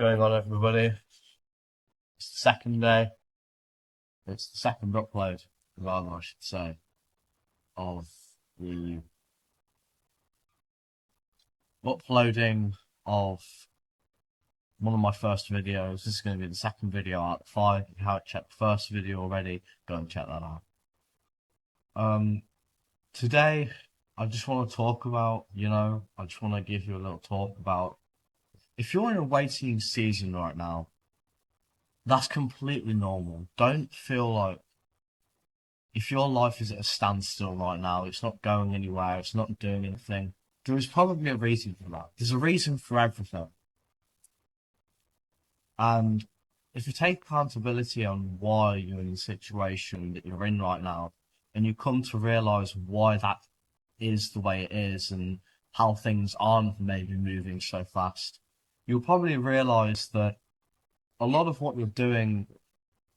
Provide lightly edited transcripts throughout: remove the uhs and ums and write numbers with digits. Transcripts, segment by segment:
Going on, everybody? It's the second day. It's the second upload, rather, I should say, of the uploading of one of my first videos. This is going to be the second video out of 5. If you haven't checked the first video already, go and check that out. Today, I just want to talk about, I just want to give you a little talk about if you're in a waiting season right now, that's completely normal. Don't feel like if your life is at a standstill right now, it's not going anywhere, it's not doing anything, there is probably a reason for that. There's a reason for everything. And if you take accountability on why you're in the situation that you're in right now, and you come to realize why that is the way it is and how things aren't maybe moving so fast, you'll probably realize that a lot of what you're doing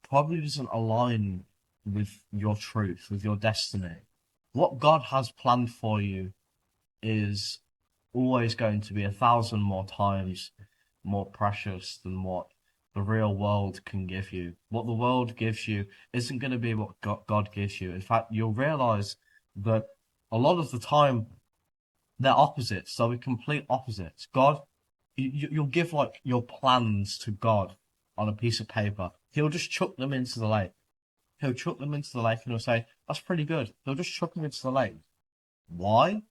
probably doesn't align with your truth, with your destiny. What God has planned for you is always going to be 1,000 more times more precious than what the real world can give you. What the world gives you isn't going to be what God gives you. In fact, you'll realize that a lot of the time they're opposites. They'll be complete opposites. God, you'll give like your plans to God on a piece of paper. He'll just chuck them into the lake. He'll chuck them into the lake and he'll say, that's pretty good. He'll just chuck them into the lake. Why?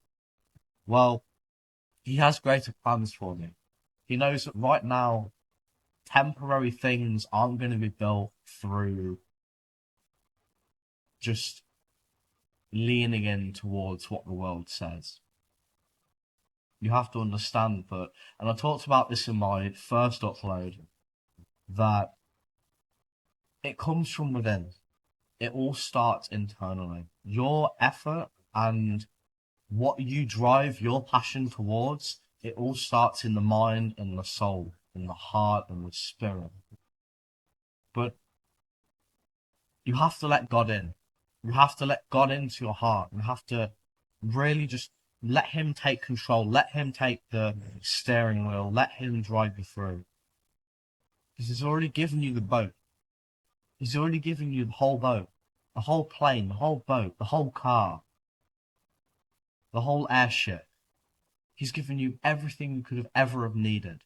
Well, he has greater plans for me. He knows that right now, temporary things aren't going to be built through just leaning in towards what the world says. You have to understand that, and I talked about this in my first upload, that it comes from within. It all starts internally. Your effort and what you drive your passion towards, it all starts in the mind and the soul, in the heart and the spirit. But you have to let God in. You have to let God into your heart. You have to really just let him take control. Let him take the steering wheel. Let him drive you through. Because he's already given you the boat. He's already given you the whole boat. The whole plane, the whole boat, the whole car, the whole airship. He's given you everything you could have ever have needed.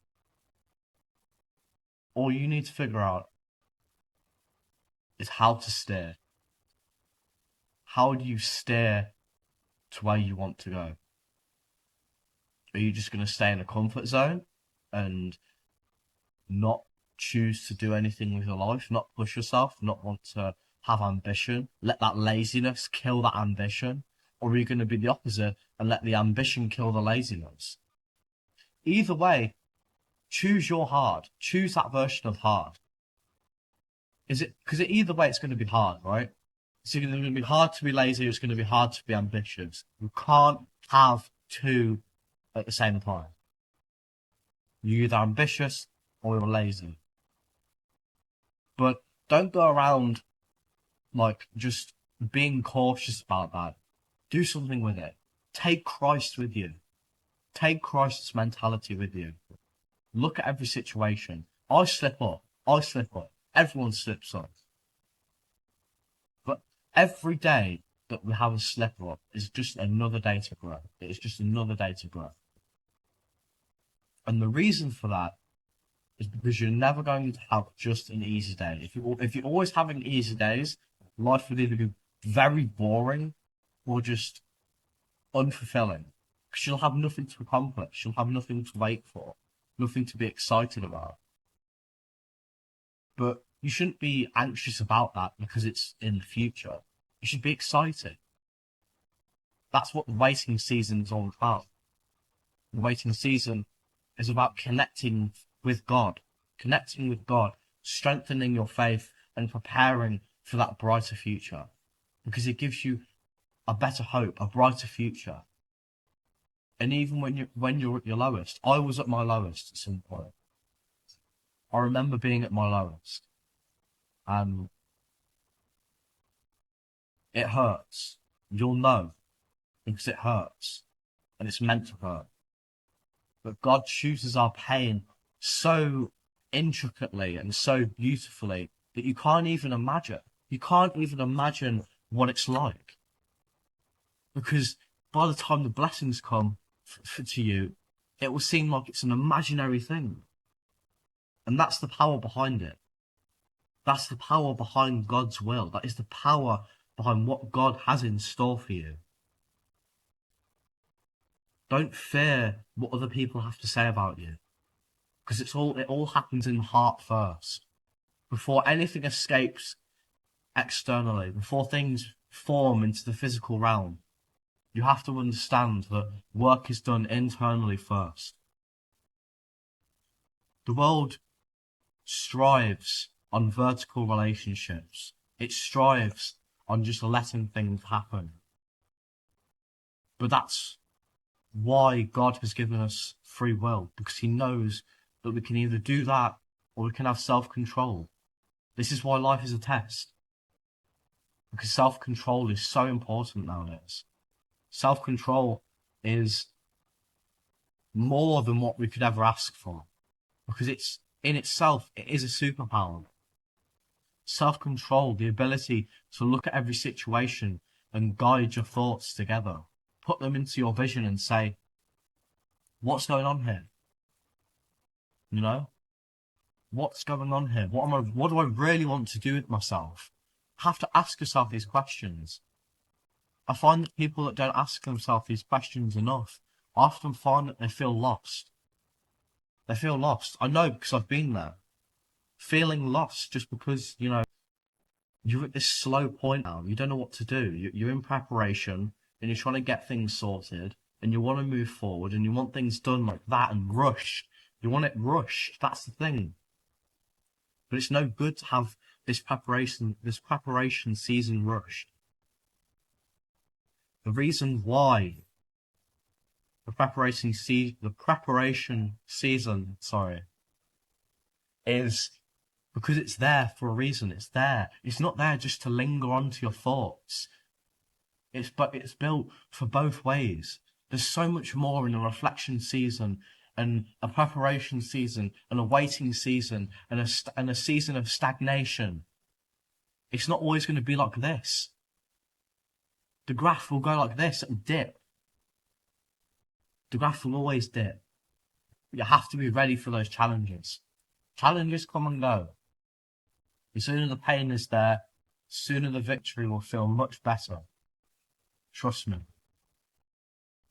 All you need to figure out is how to steer. How do you steer to where you want to go? Are you just going to stay in a comfort zone and not choose to do anything with your life, not push yourself, not want to have ambition, let that laziness kill that ambition? Or are you going to be the opposite and let the ambition kill the laziness? Either way, choose your hard. Choose that version of hard. Is it because either way it's going to be hard, right? It's either going to be hard to be lazy or it's going to be hard to be ambitious. You can't have two at the same time. You're either ambitious or you're lazy. But don't go around like just being cautious about that. Do something with it. Take Christ with you. Take Christ's mentality with you. Look at every situation. I slip up. I slip up. Everyone slips up. But every day that we have a slip up is just another day to grow. It's just another day to grow. And the reason for that is because you're never going to have just an easy day. If you're always having easy days, life would either be very boring or just unfulfilling. Because you'll have nothing to accomplish. You'll have nothing to wait for, nothing to be excited about. But you shouldn't be anxious about that because it's in the future. You should be excited. That's what the waiting season is all about. The waiting season is about connecting with God, strengthening your faith and preparing for that brighter future. Because it gives you a better hope, a brighter future. And even when you're at your lowest, I was at my lowest at some point. I remember being at my lowest. And it hurts. You'll know. Because it hurts. And it's meant to hurt. But God chooses our pain so intricately and so beautifully that you can't even imagine. You can't even imagine what it's like. Because by the time the blessings come to you, it will seem like it's an imaginary thing. And that's the power behind it. That's the power behind God's will. That is the power behind what God has in store for you. Don't fear what other people have to say about you. Because it all happens in the heart first. Before anything escapes externally, before things form into the physical realm, you have to understand that work is done internally first. The world strives on vertical relationships. It strives on just letting things happen. But that's why God has given us free will, because he knows that we can either do that or we can have self-control. This is why life is a test. Because self-control is so important nowadays. Self-control is more than what we could ever ask for. Because it's, in itself, it is a superpower. Self-control, the ability to look at every situation and guide your thoughts together. Put them into your vision and say, what's going on here? You know? What's going on here? What do I really want to do with myself? Have to ask yourself these questions. I find that people that don't ask themselves these questions enough often find that they feel lost. They feel lost. I know, because I've been there. Feeling lost just because, you know, you're at this slow point now. You don't know what to do. You're in preparation and you're trying to get things sorted and you want to move forward and you want things done like that and rushed. You want it rushed. That's the thing. But it's no good to have this preparation season rushed. The reason why the preparation season, is because it's there for a reason. It's there. It's not there just to linger onto your thoughts. It's built for both ways. There's so much more in a reflection season and a preparation season and a waiting season and a season of stagnation. It's not always going to be like this. The graph will go like this and dip. The graph will always dip. You have to be ready for those challenges. Challenges come and go. The sooner the pain is there, the sooner the victory will feel much better. Trust me.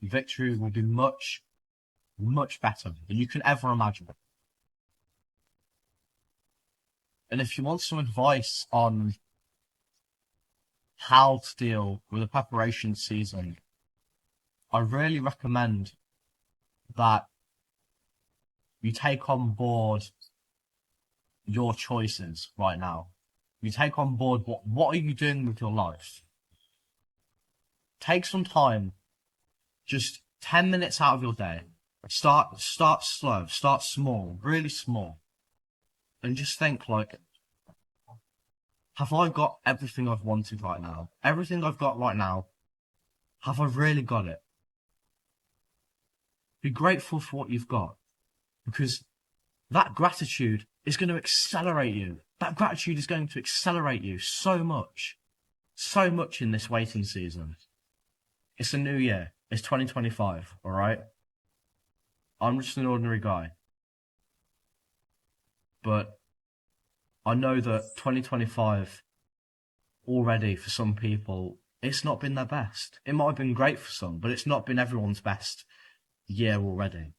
The victory will be much, much better than you can ever imagine. And if you want some advice on how to deal with a preparation season, I really recommend that you take on board your choices right now. You take on board what are you doing with your life? Take some time, just 10 minutes out of your day. Start slow, start small, really small. And just think like, have I got everything I've wanted right now? Everything I've got right now, have I really got it? Be grateful for what you've got, because that gratitude is going to accelerate you. That gratitude is going to accelerate you so much in this waiting season. It's a new year. It's 2025, all right? I'm just an ordinary guy. But I know that 2025 already, for some people, it's not been their best. It might have been great for some, but it's not been everyone's best year already.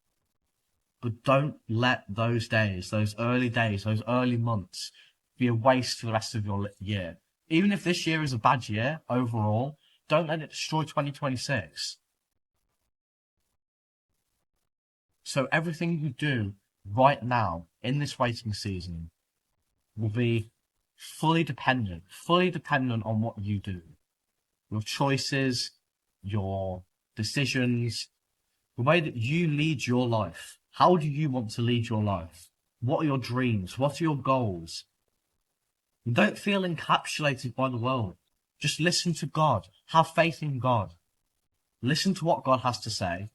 But don't let those days, those early months, be a waste for the rest of your year. Even if this year is a bad year overall, don't let it destroy 2026. So everything you do right now in this waiting season will be fully dependent on what you do. Your choices, your decisions, the way that you lead your life. How do you want to lead your life? What are your dreams? What are your goals? Don't feel encapsulated by the world. Just listen to God. Have faith in God. Listen to what God has to say.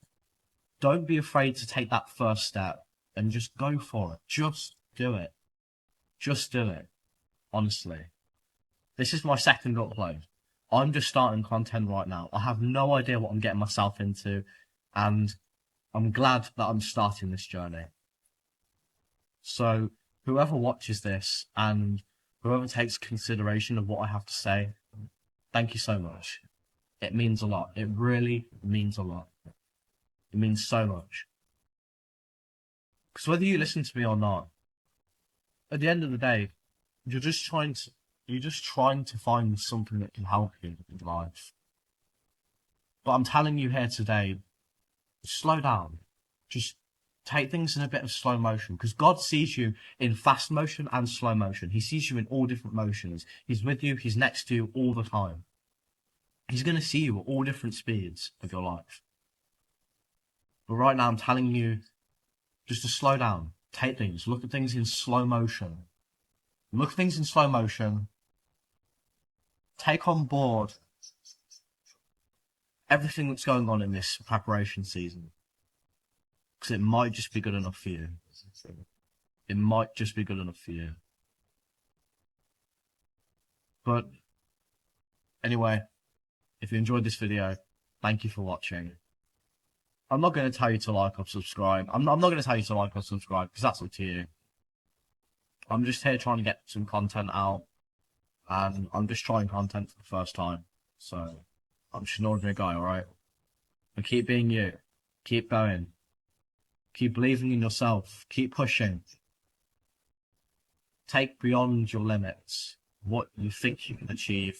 Don't be afraid to take that first step and just go for it. Just do it. Just do it. Honestly. This is my second upload. I'm just starting content right now. I have no idea what I'm getting myself into, and I'm glad that I'm starting this journey. So whoever watches this and whoever takes consideration of what I have to say, thank you so much. It means a lot. It really means a lot. It means so much. Because whether you listen to me or not, at the end of the day, you're just trying to find something that can help you in life. But I'm telling you here today, slow down. Just take things in a bit of slow motion, because God sees you in fast motion and slow motion. He sees you in all different motions. He's with you. He's next to you all the time. He's going to see you at all different speeds of your life. But right now, I'm telling you just to slow down. Take things. Look at things in slow motion. Look at things in slow motion. Take on board everything that's going on in this preparation season. Because it might just be good enough for you. It might just be good enough for you. But anyway, if you enjoyed this video, thank you for watching. I'm not going to tell you to like or subscribe. I'm not going to tell you to like or subscribe, because that's up to you. I'm just here trying to get some content out, and I'm just trying content for the first time. So I'm just an ordinary guy, alright? But keep being you. Keep going. Keep believing in yourself. Keep pushing. Take beyond your limits what you think you can achieve.